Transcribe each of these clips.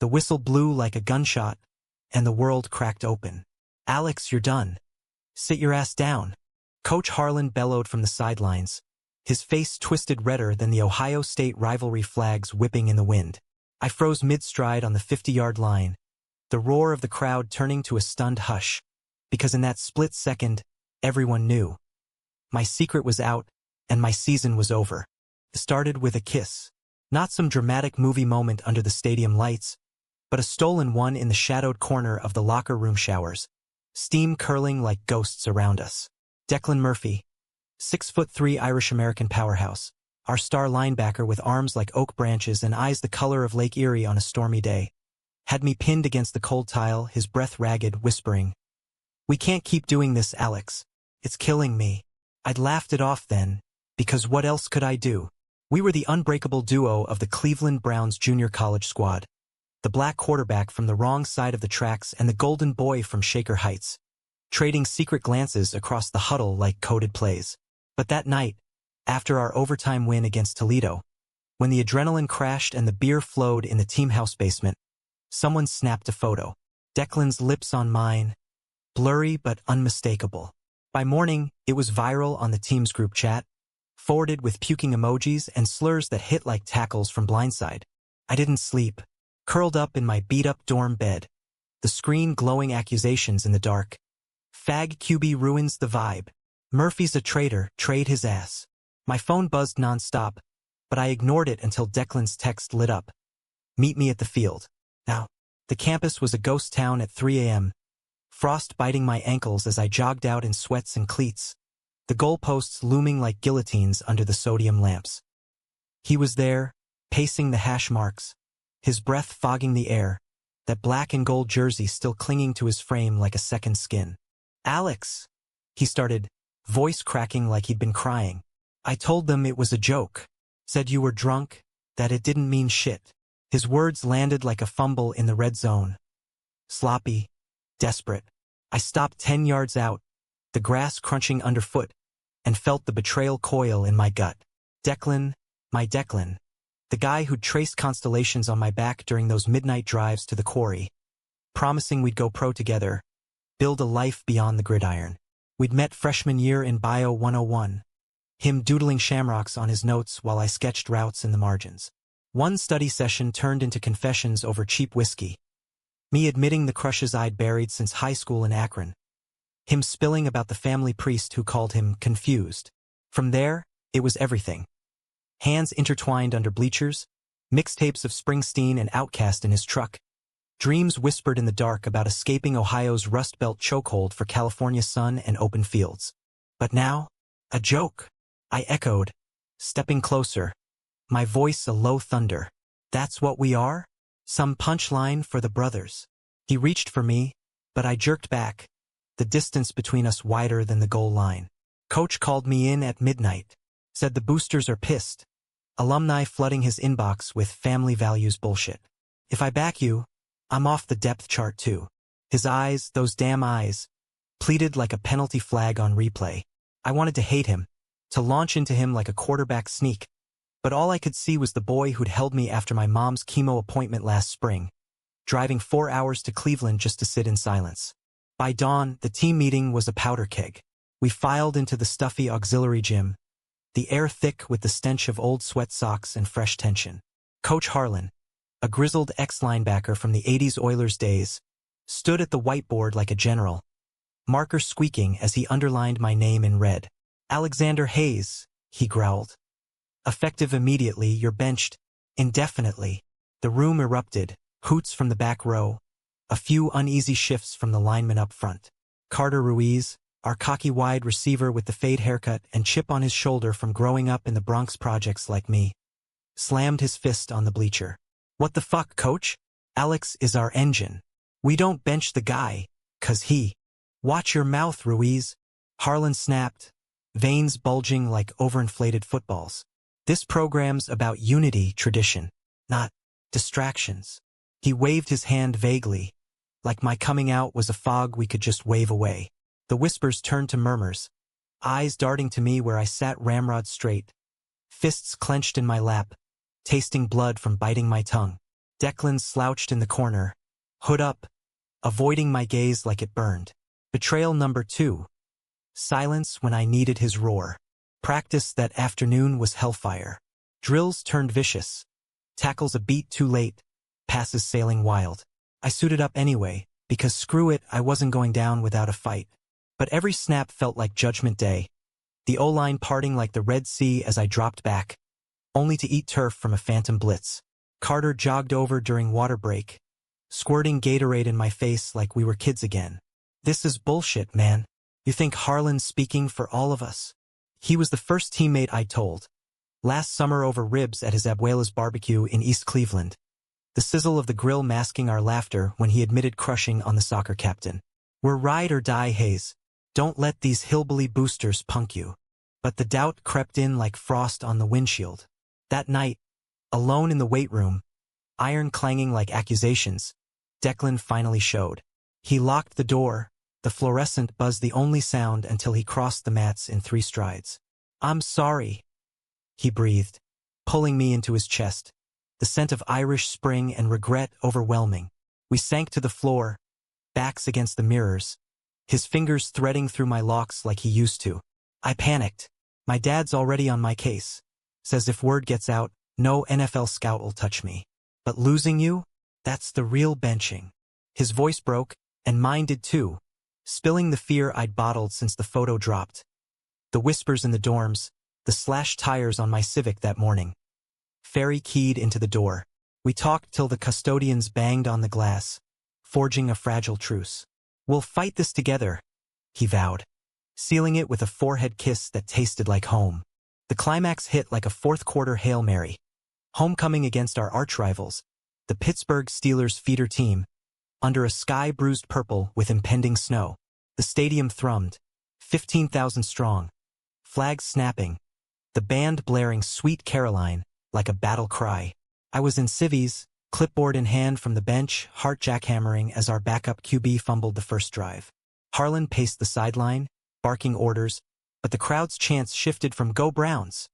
The whistle blew like a gunshot, and the world cracked open. "Alex, you're done. Sit your ass down," Coach Harlan bellowed from the sidelines, his face twisted redder than the Ohio State rivalry flags whipping in the wind. I froze mid-stride on the 50-yard line, the roar of the crowd turning to a stunned hush, because in that split second, everyone knew. My secret was out, and my season was over. It started with a kiss. Not some dramatic movie moment under the stadium lights, but a stolen one in the shadowed corner of the locker room showers, steam curling like ghosts around us. Declan Murphy, 6'3" Irish-American powerhouse, our star linebacker with arms like oak branches and eyes the color of Lake Erie on a stormy day, had me pinned against the cold tile, his breath ragged, whispering, "We can't keep doing this, Alex. It's killing me." I'd laughed it off then, because what else could I do? We were the unbreakable duo of the Cleveland Browns junior college squad, the black quarterback from the wrong side of the tracks and the golden boy from Shaker Heights, trading secret glances across the huddle like coded plays. But that night, after our overtime win against Toledo, when the adrenaline crashed and the beer flowed in the team house basement, someone snapped a photo. Declan's lips on mine, blurry but unmistakable. By morning, it was viral on the team's group chat, forwarded with puking emojis and slurs that hit like tackles from Blindside. I didn't sleep, curled up in my beat-up dorm bed, the screen glowing accusations in the dark. "Fag QB ruins the vibe. Murphy's a traitor, trade his ass." My phone buzzed nonstop, but I ignored it until Declan's text lit up. "Meet me at the field." Now, the campus was a ghost town at 3 a.m., frost biting my ankles as I jogged out in sweats and cleats, the goalposts looming like guillotines under the sodium lamps. He was there, pacing the hash marks, his breath fogging the air, that black and gold jersey still clinging to his frame like a second skin. "Alex," he started, voice cracking like he'd been crying. "I told them it was a joke. Said you were drunk, that it didn't mean shit." His words landed like a fumble in the red zone. Sloppy, desperate. I stopped 10 yards out, the grass crunching underfoot, and felt the betrayal coil in my gut. Declan, my Declan, the guy who'd traced constellations on my back during those midnight drives to the quarry, promising we'd go pro together, build a life beyond the gridiron. We'd met freshman year in Bio 101, him doodling shamrocks on his notes while I sketched routes in the margins. One study session turned into confessions over cheap whiskey, me admitting the crushes I'd buried since high school in Akron, him spilling about the family priest who called him confused. From there, it was everything. Hands intertwined under bleachers, mixtapes of Springsteen and Outkast in his truck, dreams whispered in the dark about escaping Ohio's Rust Belt chokehold for California sun and open fields. But now, a joke, I echoed, stepping closer, my voice a low thunder. "That's what we are? Some punchline for the brothers." He reached for me, but I jerked back, the distance between us wider than the goal line. Coach called me in at midnight, said the boosters are pissed, alumni flooding his inbox with family values bullshit. "If I back you, I'm off the depth chart too." His eyes, those damn eyes, pleaded like a penalty flag on replay. I wanted to hate him, to launch into him like a quarterback sneak, but all I could see was the boy who'd held me after my mom's chemo appointment last spring, driving 4 hours to Cleveland just to sit in silence. By dawn, the team meeting was a powder keg. We filed into the stuffy auxiliary gym, the air thick with the stench of old sweat socks and fresh tension. Coach Harlan, a grizzled ex-linebacker from the 80s Oilers days, stood at the whiteboard like a general, marker squeaking as he underlined my name in red. "Alexander Hayes," he growled. "Effective immediately, you're benched indefinitely." The room erupted, hoots from the back row, a few uneasy shifts from the linemen up front. Carter Ruiz, our cocky wide receiver with the fade haircut and chip on his shoulder from growing up in the Bronx projects like me, slammed his fist on the bleacher. "What the fuck, coach? Alex is our engine. We don't bench the guy, 'cause he—" "Watch your mouth, Ruiz," Harlan snapped, veins bulging like overinflated footballs. "This program's about unity, tradition, not distractions." He waved his hand vaguely, like my coming out was a fog we could just wave away. The whispers turned to murmurs, eyes darting to me where I sat ramrod straight, fists clenched in my lap, tasting blood from biting my tongue. Declan slouched in the corner, hood up, avoiding my gaze like it burned. Betrayal number 2. Silence when I needed his roar. Practice that afternoon was hellfire. Drills turned vicious. Tackles a beat too late. Passes sailing wild. I suited up anyway, because screw it, I wasn't going down without a fight. But every snap felt like Judgment Day. The O-line parting like the Red Sea as I dropped back, only to eat turf from a phantom blitz. Carter jogged over during water break, squirting Gatorade in my face like we were kids again. This is bullshit, man. You think Harlan's speaking for all of us? He was the first teammate I told. Last summer over ribs at his abuela's barbecue in East Cleveland. The sizzle of the grill masking our laughter when he admitted crushing on the soccer captain. We're ride or die, Hayes. Don't let these hillbilly boosters punk you. But the doubt crept in like frost on the windshield. That night, alone in the weight room, iron clanging like accusations, Declan finally showed. He locked the door, the fluorescent buzz the only sound until he crossed the mats in 3 strides. I'm sorry, he breathed, pulling me into his chest. The scent of Irish spring and regret overwhelming. We sank to the floor, backs against the mirrors, his fingers threading through my locks like he used to. I panicked. My dad's already on my case. Says if word gets out, no NFL scout will touch me. But losing you? That's the real benching. His voice broke, and mine did too, spilling the fear I'd bottled since the photo dropped. The whispers in the dorms, the slashed tires on my Civic that morning. Ferry keyed into the door. We talked till the custodians banged on the glass, forging a fragile truce. We'll fight this together, he vowed, sealing it with a forehead kiss that tasted like home. The climax hit like a fourth-quarter Hail Mary. Homecoming against our arch-rivals, the Pittsburgh Steelers feeder team, under a sky bruised purple with impending snow. The stadium thrummed, 15,000 strong, flags snapping, the band blaring Sweet Caroline like a battle cry. I was in civvies, clipboard in hand from the bench, heart jackhammering as our backup QB fumbled the first drive. Harlan paced the sideline, barking orders, but the crowd's chants shifted from "Go Browns"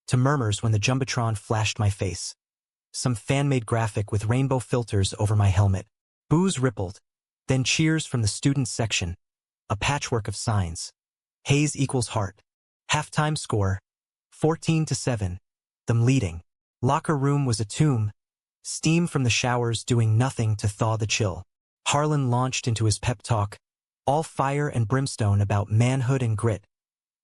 to murmurs when the Jumbotron flashed my face. Some fan-made graphic with rainbow filters over my helmet. Boos rippled, then cheers from the students section. A patchwork of signs. Hayes equals Hart. Halftime score, 14-7. Them leading. Locker room was a tomb. Steam from the showers doing nothing to thaw the chill. Harlan launched into his pep talk, all fire and brimstone about manhood and grit.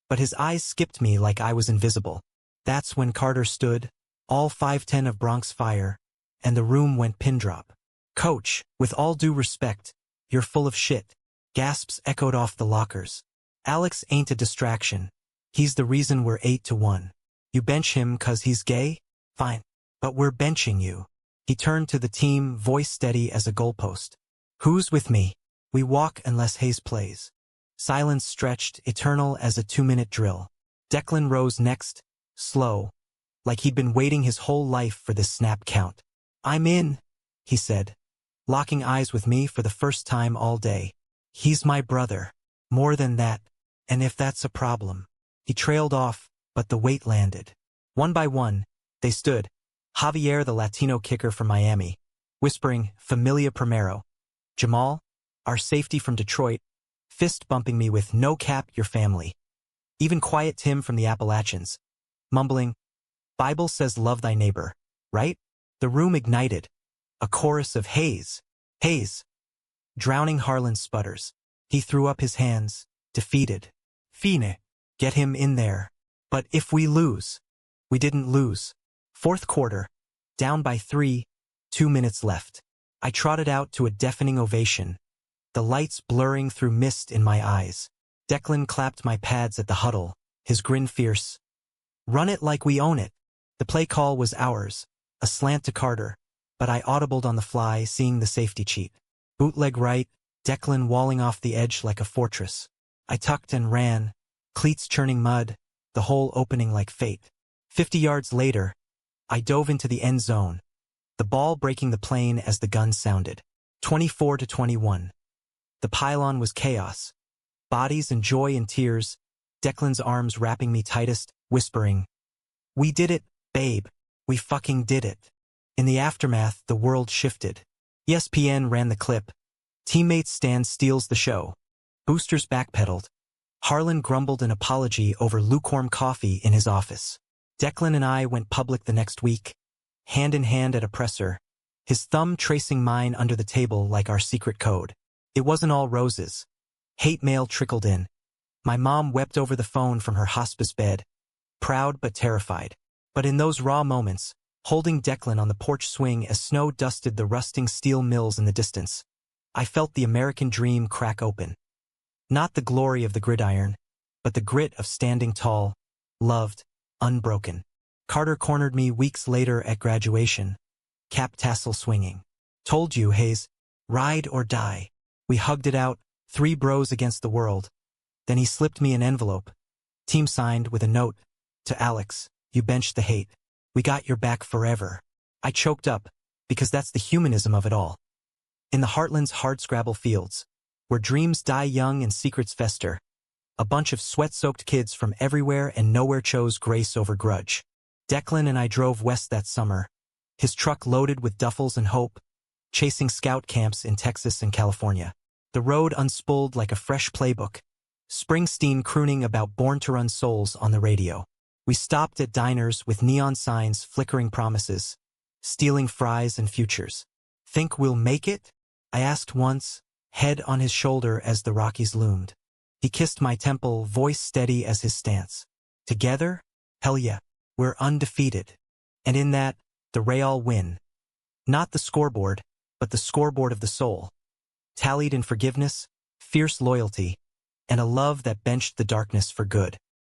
But his eyes skipped me like I was invisible. That's when Carter stood, all 5'10" of Bronx fire, and the room went pin drop. Coach, with all due respect, you're full of shit. Gasps echoed off the lockers. Alex ain't a distraction. He's the reason we're 8-1. You bench him 'cause he's gay? Fine. But we're benching you. He turned to the team, voice steady as a goalpost. Who's with me? We walk unless Hayes plays. Silence stretched, eternal as a 2-minute drill. Declan rose next, slow, like he'd been waiting his whole life for this snap count. I'm in, he said, locking eyes with me for the first time all day. He's my brother. More than that, and if that's a problem. He trailed off, but the weight landed. One by one, they stood. Javier, the Latino kicker from Miami, whispering, Familia Primero. Jamal, our safety from Detroit, fist bumping me with no cap your family. Even quiet Tim from the Appalachians, mumbling, Bible says love thy neighbor, right? The room ignited. A chorus of Hayes, Hayes. Drowning Harlan's sputters. He threw up his hands, defeated. Fine. Get him in there. But if we lose. We didn't lose. Fourth quarter. Down by 3, 2 minutes left. I trotted out to a deafening ovation, the lights blurring through mist in my eyes. Declan clapped my pads at the huddle, his grin fierce. Run it like we own it. The play call was ours, a slant to Carter, but I audibled on the fly, seeing the safety cheat. Bootleg right, Declan walling off the edge like a fortress. I tucked and ran, cleats churning mud, the hole opening like fate. 50 yards later, I dove into the end zone, the ball breaking the plane as the gun sounded. 24-21. The pylon was chaos. Bodies and joy and tears, Declan's arms wrapping me tightest, whispering, We did it, babe. We fucking did it. In the aftermath, the world shifted. ESPN ran the clip. Teammates Stan steals the show. Boosters backpedaled. Harlan grumbled an apology over lukewarm coffee in his office. Declan and I went public the next week, hand in hand at a presser, his thumb tracing mine under the table like our secret code. It wasn't all roses. Hate mail trickled in. My mom wept over the phone from her hospice bed, proud but terrified. But in those raw moments, holding Declan on the porch swing as snow dusted the rusting steel mills in the distance, I felt the American dream crack open. Not the glory of the gridiron, but the grit of standing tall, loved, unbroken. Carter cornered me weeks later at graduation, cap tassel swinging. Told you, Hayes, ride or die. We hugged it out, 3 bros against the world. Then he slipped me an envelope. Team signed with a note. To Alex, you benched the hate. We got your back forever. I choked up, because that's the humanism of it all. In the Heartland's hardscrabble fields, where dreams die young and secrets fester, a bunch of sweat-soaked kids from everywhere and nowhere chose grace over grudge. Declan and I drove west that summer, his truck loaded with duffels and hope, chasing scout camps in Texas and California. The road unspooled like a fresh playbook, Springsteen crooning about Born to Run souls on the radio. We stopped at diners with neon signs flickering promises, stealing fries and futures. Think we'll make it? I asked once, head on his shoulder as the Rockies loomed. He kissed my temple, voice steady as his stance. Together? Hell yeah, we're undefeated. And in that, the Real win. Not the scoreboard, but the scoreboard of the soul. Tallied in forgiveness, fierce loyalty, and a love that benched the darkness for good.